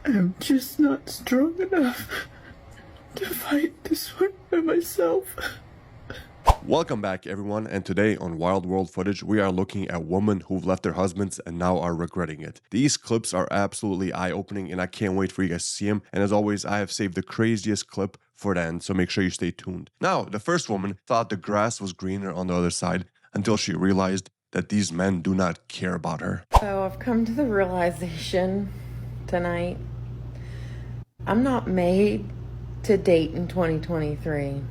I'm just not strong enough to fight this one by myself. Welcome back, everyone, and today on Wild World Footage, we are looking at women who've left their husbands and now are regretting it. These clips are absolutely eye-opening, and I can't wait for you guys to see them. And as always, I have saved the craziest clip for the end, so make sure you stay tuned. Now, the first woman thought the grass was greener on the other side until she realized that these men do not care about her. So I've come to the realization tonight, I'm not made to date in 2023.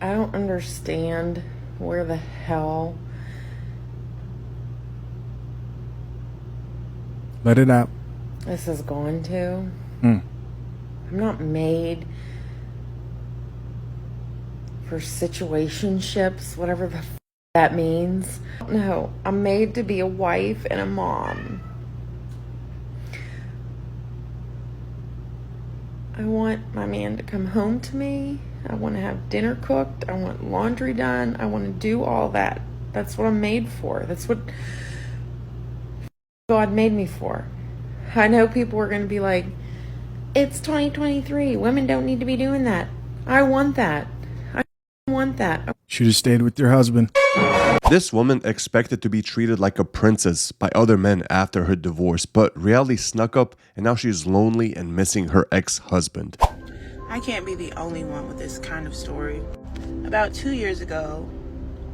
I don't understand where the hell Let it out. this is going to. I'm not made for situationships, whatever the that means. No, I'm made to be a wife and a mom. I want my man to come home to me. I want to have dinner cooked. I want laundry done. I want to do all that. That's what I'm made for. That's what God made me for. I know people are going to be like, it's 2023. Women don't need to be doing that. I want that. I want that. Should have stayed with your husband. This woman expected to be treated like a princess by other men after her divorce, but reality snuck up and now she's lonely and missing her ex-husband. I can't be the only one with this kind of story. About 2 years ago,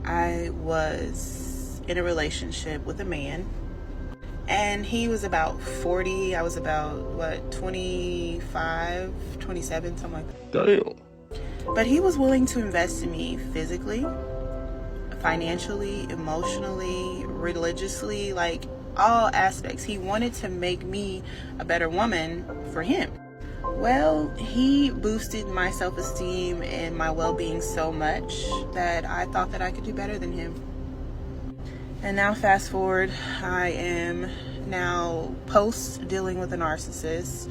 I was in a relationship with a man, and he was about 40. I was about, 25, 27, something like that. Damn. But he was willing to invest in me physically, financially, emotionally, religiously, like all aspects. He wanted to make me a better woman for him. Well, he boosted my self-esteem and my well-being so much that I thought that I could do better than him. And now fast forward, I am now post dealing with a narcissist.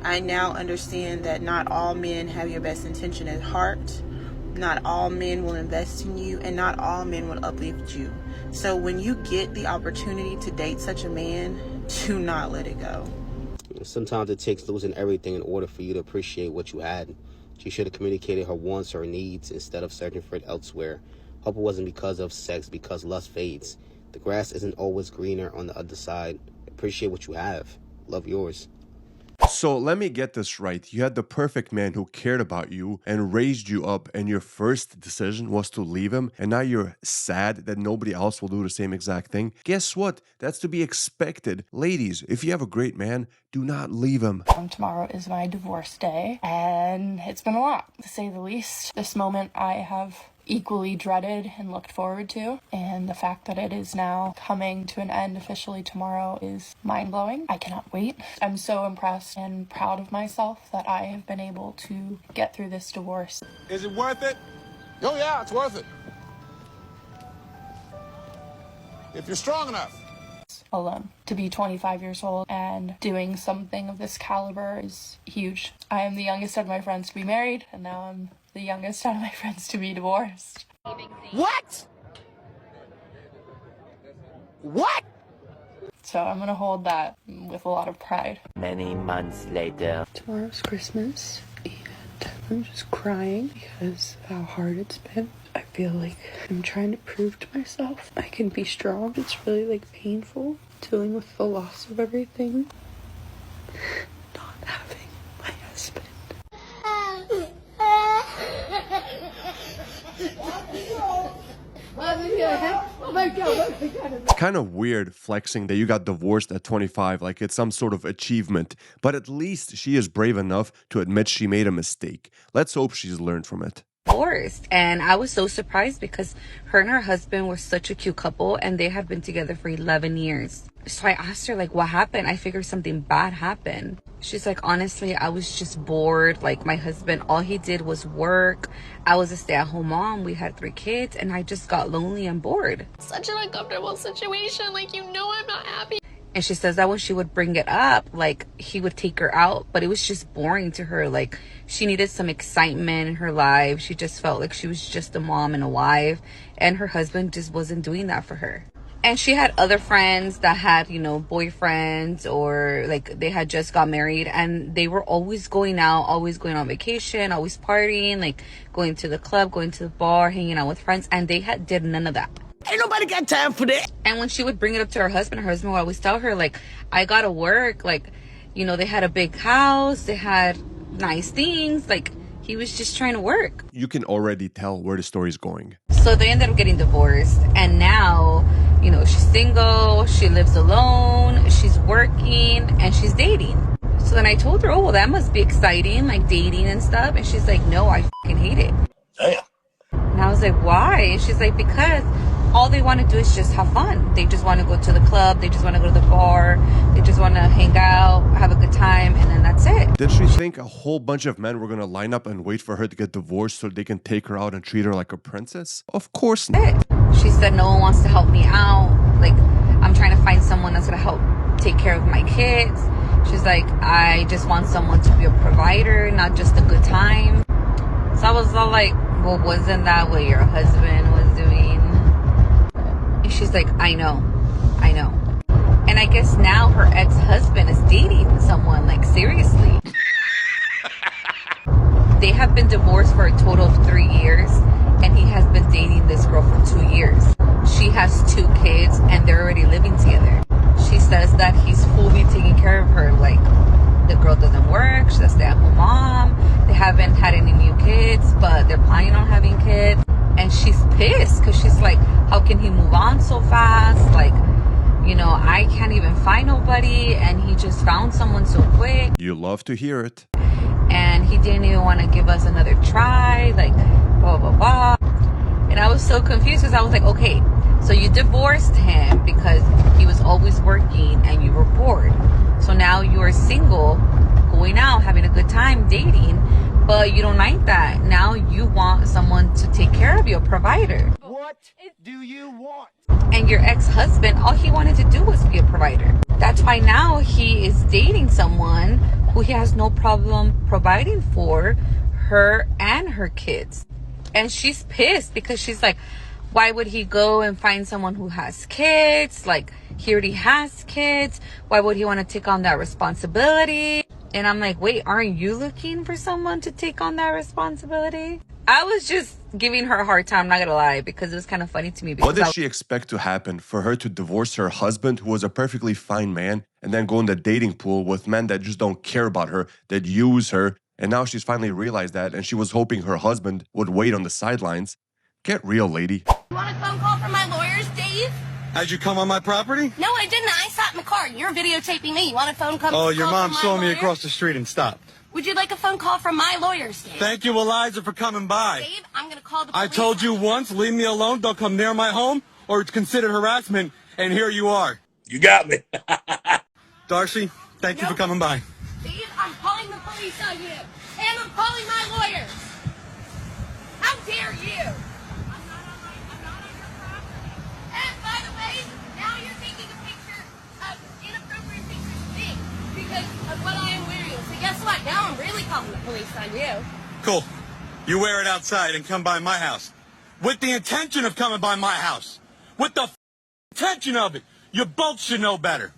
I now understand that not all men have your best intention at heart. Not all men will invest in you, and not all men will uplift you. So when you get the opportunity to date such a man, do not let it go. Sometimes it takes losing everything in order for you to appreciate what you had. She should have communicated her wants or needs instead of searching for it elsewhere. Hope it wasn't because of sex, because lust fades. The grass isn't always greener on the other side. Appreciate what you have. Love yours. So let me get this right. You had the perfect man who cared about you and raised you up, and your first decision was to leave him, and now you're sad that nobody else will do the same exact thing. Guess what? That's to be expected. Ladies, if you have a great man, do not leave him. Tomorrow is my divorce day, and it's been a lot, to say the least. This moment I have equally dreaded and looked forward to, and the fact that it is now coming to an end officially tomorrow is mind-blowing. I cannot wait. I'm so impressed and proud of myself that I have been able to get through this divorce. Is it worth it? Oh yeah, it's worth it. If you're strong enough. Alone. To be 25 years old and doing something of this caliber is huge. I am the youngest out of my friends to be married, and now I'm the youngest out of my friends to be divorced. What? What? So I'm gonna hold that with a lot of pride. Many months later. Tomorrow's Christmas, and I'm just crying because of how hard it's been. I feel like I'm trying to prove to myself I can be strong. It's really painful dealing with the loss of everything. Not having my husband. It's kind of weird flexing that you got divorced at 25, like it's some sort of achievement, but at least she is brave enough to admit she made a mistake. Let's hope she's learned from it. Divorced, and I was so surprised because her and her husband were such a cute couple, and they have been together for 11 years. So I asked her, what happened? I figured something bad happened. She's like, honestly, I was just bored. My husband, all he did was work. I was a stay-at-home mom. We had 3 kids, and I just got lonely and bored. Such an uncomfortable situation. I'm not happy. And she says that when she would bring it up, he would take her out, but it was just boring to her. She needed some excitement in her life. She just felt like she was just a mom and a wife, and her husband just wasn't doing that for her. And she had other friends that had, you know, boyfriends, or like they had just got married, and they were always going out, always going on vacation, always partying, like going to the club, going to the bar, hanging out with friends, and they did none of that. Ain't nobody got time for that. And when she would bring it up to her husband would always tell her, like, I gotta work. Like, you know, they had a big house, they had nice things, like he was just trying to work. You can already tell where the story is going. So they ended up getting divorced, and now, you know, she's single, she lives alone, she's working, and she's dating. So then I told her, oh, well, that must be exciting, like dating and stuff. And she's like, no, I fucking hate it. Damn. And I was like, why? And she's like, because all they want to do is just have fun. They just want to go to the club. They just want to go to the bar. They just want to hang out, have a good time, and then that's it. Did she think a whole bunch of men were going to line up and wait for her to get divorced so they can take her out and treat her like a princess? Of course not. She said, no one wants to help me out. Like, I'm trying to find someone that's going to help take care of my kids. She's like, I just want someone to be a provider, not just a good time. So I was all like, well, wasn't that what your husband was doing? And she's like, I know. And I guess now her ex-husband is dating someone, like, seriously. They have been divorced for a total of 3 years, and he has been dating this girl for 2 years. She has 2 kids, and they're already living together. She says that he's fully taking care of her. Like, the girl doesn't work, she's a stay-at-home mom. They haven't had any new kids, but they're planning on having kids. And she's pissed because she's like, how can he move on so fast? Like, you know, I can't even find nobody, and he just found someone so quick. You love to hear it. And he didn't even want to give us another try, like, blah, blah, blah. And I was so confused because I was like, okay, so you divorced him because he was always working and you were bored. So now you are single, going out, having a good time, dating, but you don't like that. Now you want someone to take care of you, a provider. What do you want? And your ex-husband, all he wanted to do was be a provider. That's why now he is dating someone who he has no problem providing for her and her kids. And she's pissed because she's like, why would he go and find someone who has kids? Like, he already has kids. Why would he want to take on that responsibility? And I'm like, wait, aren't you looking for someone to take on that responsibility? I was just giving her a hard time, not gonna lie, because it was kind of funny to me. What did she expect to happen? For her to divorce her husband, who was a perfectly fine man, and then go in the dating pool with men that just don't care about her, that use her, and now she's finally realized that, and she was hoping her husband would wait on the sidelines. Get real, lady. You want a phone call from my lawyers, Dave? How'd you come on my property? No, I didn't. I sat in the car. You're videotaping me. You want a phone call? Oh, your call mom from my saw me lawyers? across the street and stopped. Would you like a phone call from my lawyers, Dave? Thank you, Eliza, for coming by. Dave, I'm going to call the I police. told you once, leave me alone, don't come near my home, or it's considered harassment, and here you are. You got me. Darcy, thank you for coming by. Dave, I'm calling the police on you. And I'm calling my lawyers. How dare you? I'm not on your property. And by the way, now you're taking a picture of inappropriate pictures of me because of what I am wearing. So guess what? Now I'm really calling the police on you. Cool. You wear it outside and come by my house. With the intention of coming by my house. With the intention of it. You both should know better.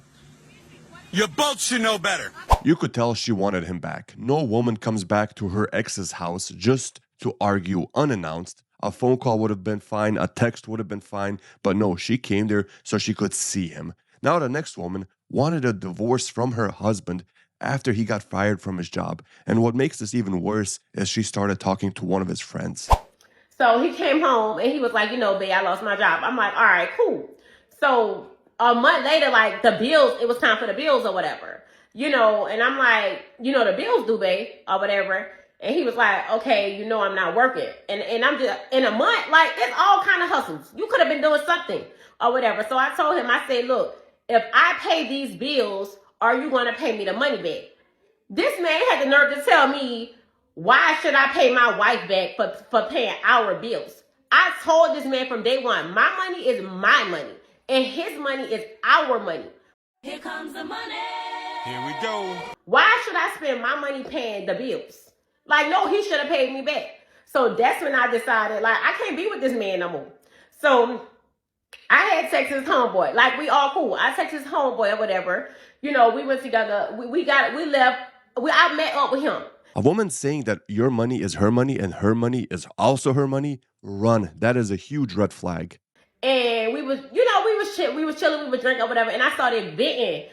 You both should know better. You could tell she wanted him back. No woman comes back to her ex's house just to argue unannounced. A phone call would have been fine, a text would have been fine, but no, she came there so she could see him. Now the next woman wanted a divorce from her husband after he got fired from his job. And what makes this even worse is she started talking to one of his friends. So he came home and he was like, you know, babe, I lost my job. I'm like, all right, cool. So a month later, like the bills, it was time for the bills or whatever, you know, and I'm like, you know, the bills due, babe, or whatever. And he was like, okay, you know, I'm not working. And I'm just in a month, like it's all kind of hustles. You could have been doing something or whatever. So I told him, I said, look, if I pay these bills, are you going to pay me the money back? This man had the nerve to tell me, why should I pay my wife back for paying our bills? I told this man from day one, my money is my money and his money is our money. Here comes the money. Here we go. Why should I spend my money paying the bills? Like, no, he should have paid me back. So that's when I decided, like, I can't be with this man no more. So I had sex with his homeboy. Like, we all cool. I text his homeboy or whatever. You know, we went together. We left. I met up with him. A woman saying that your money is her money and her money is also her money, run. That is a huge red flag. And we was chilling, we was drinking or whatever. And I started venting.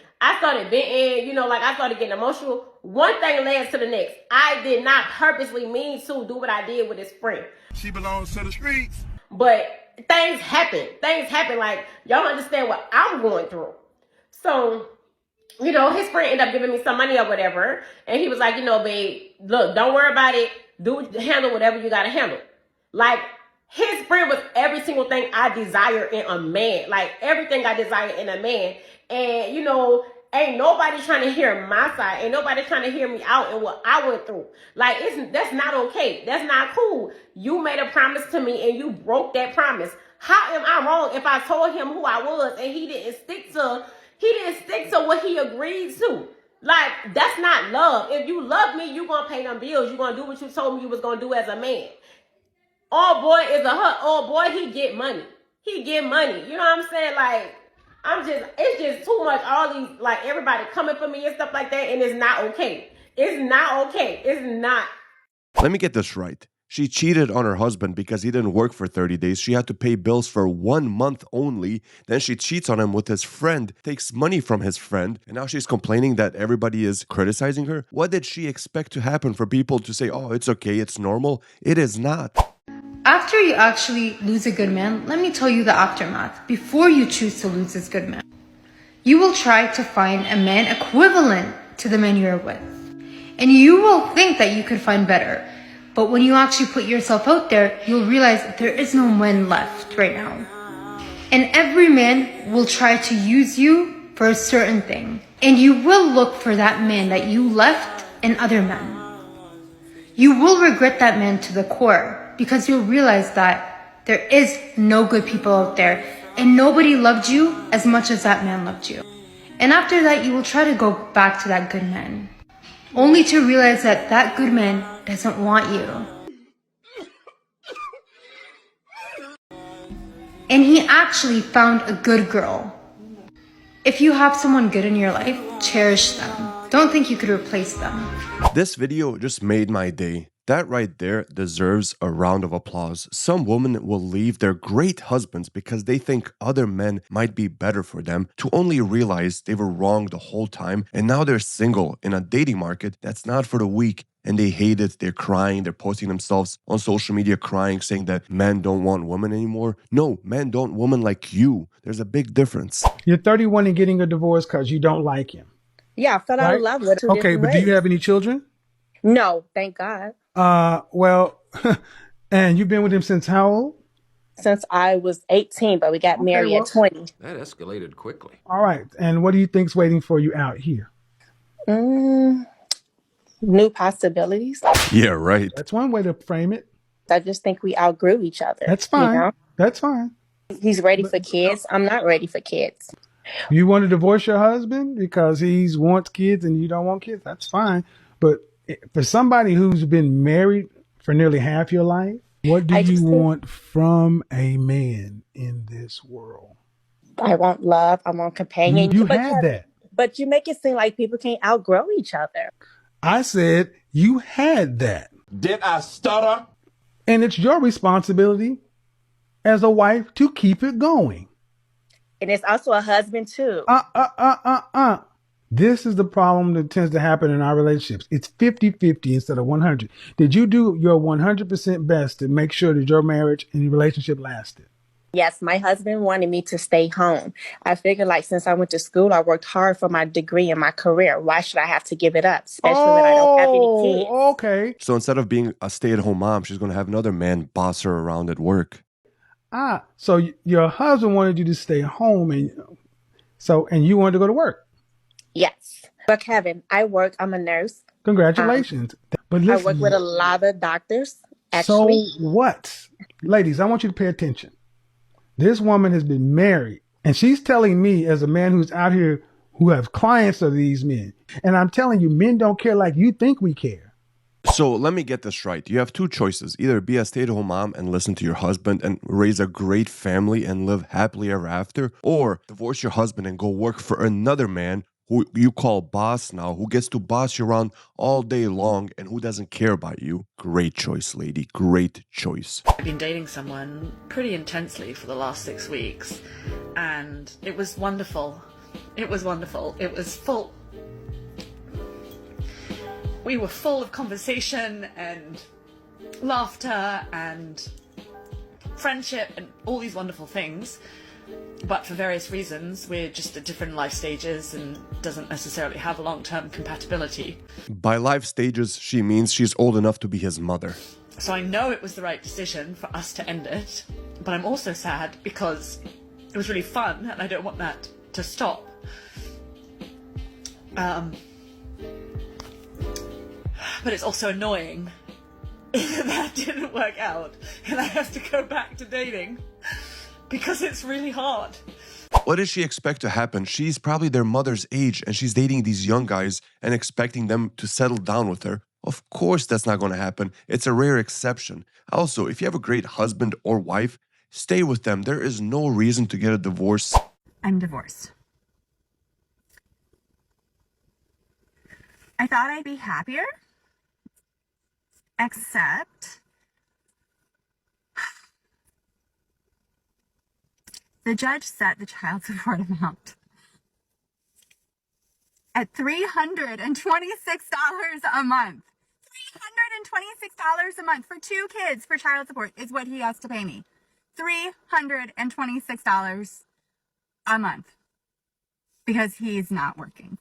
You know, like I started getting emotional. One thing led to the next. I did not purposely mean to do what I did with his friend. She belongs to the streets. But things happen. Like, y'all understand what I'm going through. So, you know, his friend ended up giving me some money or whatever. And he was like, you know, babe, look, don't worry about it. Handle whatever you got to handle. Like, his friend was every single thing I desire in a man. Like, everything I desire in a man. And, you know, ain't nobody trying to hear my side. Ain't nobody trying to hear me out and what I went through. Like, that's not okay. That's not cool. You made a promise to me and you broke that promise. How am I wrong if I told him who I was and he didn't stick to what he agreed to? Like, that's not love. If you love me, you gonna pay them bills. You gonna do what you told me you was gonna do as a man. All boy is all boy, he get money. You know what I'm saying? Like, it's just too much. All these, like, everybody coming for me and stuff like that, and it's not okay. It's not. Let me get this right. She cheated on her husband because he didn't work for 30 days. She had to pay bills for 1 month only. Then she cheats on him with his friend, takes money from his friend, and now she's complaining that everybody is criticizing her. What did she expect to happen for people to say, oh, it's okay, it's normal? It is not. After you actually lose a good man, let me tell you the aftermath. Before you choose to lose this good man, you will try to find a man equivalent to the man you're with. And you will think that you could find better. But when you actually put yourself out there, you'll realize that there is no man left right now. And every man will try to use you for a certain thing. And you will look for that man that you left in other men. You will regret that man to the core because you'll realize that there is no good people out there and nobody loved you as much as that man loved you. And after that, you will try to go back to that good man, only to realize that that good man doesn't want you. And he actually found a good girl. If you have someone good in your life, cherish them. Don't think you could replace them. This video just made my day. That right there deserves a round of applause. Some women will leave their great husbands because they think other men might be better for them, to only realize they were wrong the whole time, and now they're single in a dating market that's not for the weak. And they hate it, they're crying, they're posting themselves on social media crying, saying that men don't want women anymore. No, men don't want women like you. There's a big difference. You're 31 and getting a divorce because you don't like him. Yeah, I fell out of love with him. Okay, but do you have any children? No, thank God. Well, and you've been with him since how old? Since I was 18, but we got married at 20. That escalated quickly. All right. And what do you think's waiting for you out here? New possibilities. Yeah, right. That's one way to frame it. I just think we outgrew each other. That's fine. You know? That's fine. He's ready for kids. I'm not ready for kids. You want to divorce your husband because he wants kids and you don't want kids? That's fine. But for somebody who's been married for nearly half your life, what do you want from a man in this world? I want love. I want companionship. You had that. But you make it seem like people can't outgrow each other. I said you had that. Did I stutter? And it's your responsibility as a wife to keep it going. And it's also a husband too. This is the problem that tends to happen in our relationships. It's 50-50 instead of 100. Did you do your 100% best to make sure that your marriage and your relationship lasted? Yes, my husband wanted me to stay home. I figured, like, since I went to school, I worked hard for my degree and my career. Why should I have to give it up? Especially when I don't have any kids. Okay. So instead of being a stay-at-home mom, she's going to have another man boss her around at work. So your husband wanted you to stay home and you wanted to go to work. Yes. But Kevin, I work. I'm a nurse. Congratulations. But listen, I work with a lot of doctors, actually. So what? Ladies, I want you to pay attention. This woman has been married, and she's telling me as a man who's out here who have clients of these men, and I'm telling you, men don't care like you think we care. So let me get this right. You have two choices. Either be a stay-at-home mom and listen to your husband and raise a great family and live happily ever after, or divorce your husband and go work for another man who you call boss now, who gets to boss you around all day long and who doesn't care about you. Great choice, lady. Great choice. I've been dating someone pretty intensely for the last 6 weeks, and it was wonderful. It was wonderful. It was full. We were full of conversation and laughter and friendship and all these wonderful things. But for various reasons, we're just at different life stages and doesn't necessarily have a long-term compatibility. By life stages, she means she's old enough to be his mother. So I know it was the right decision for us to end it, but I'm also sad because it was really fun and I don't want that to stop. But it's also annoying that didn't work out and I have to go back to dating because it's really hard. What does she expect to happen? She's probably their mother's age and she's dating these young guys and expecting them to settle down with her. Of course that's not going to happen. It's a rare exception. Also, if you have a great husband or wife, stay with them. There is no reason to get a divorce. I'm divorced. I thought I'd be happier, except the judge set the child support amount at $326 a month. $326 a month for 2 kids for child support is what he has to pay me. $326 a month because he's not working,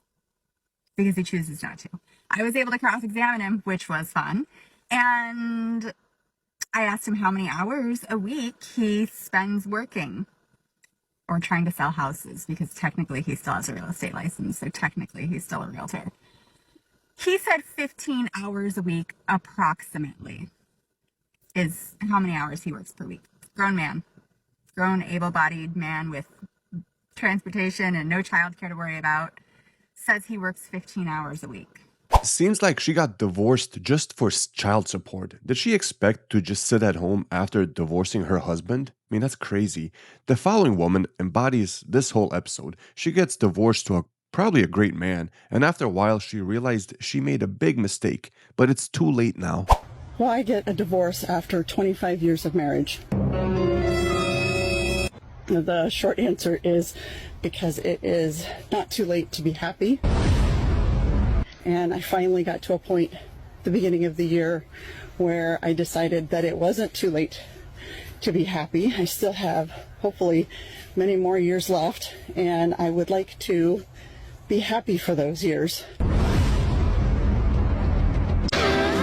because he chooses not to. I was able to cross-examine him, which was fun, and I asked him how many hours a week he spends working or trying to sell houses, because technically he still has a real estate license, so technically he's still a realtor. He said 15 hours a week approximately is how many hours he works per week. Grown man, grown able-bodied man with transportation and no childcare to worry about, says he works 15 hours a week. Seems like she got divorced just for child support. Did she expect to just sit at home after divorcing her husband? I mean, that's crazy. The following woman embodies this whole episode. She gets divorced to probably a great man, and after a while she realized she made a big mistake, but it's too late now. Why get a divorce after 25 years of marriage? The short answer is because it is not too late to be happy. And I finally got to a point at the beginning of the year where I decided that it wasn't too late to be happy. I still have, hopefully, many more years left, and I would like to be happy for those years.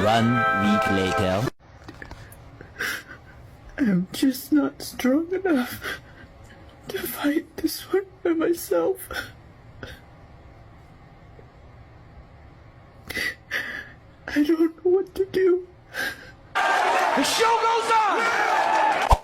1 week later. I'm just not strong enough to fight this one by myself. I don't know what to do. The show goes on!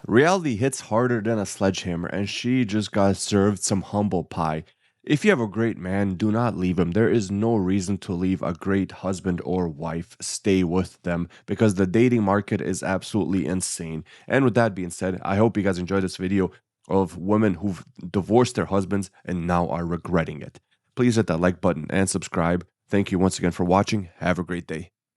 Reality hits harder than a sledgehammer, and she just got served some humble pie. If you have a great man, do not leave him. There is no reason to leave a great husband or wife. Stay with them, because the dating market is absolutely insane. And with that being said, I hope you guys enjoyed this video of women who've divorced their husbands and now are regretting it. Please hit that like button and subscribe. Thank you once again for watching. Have a great day.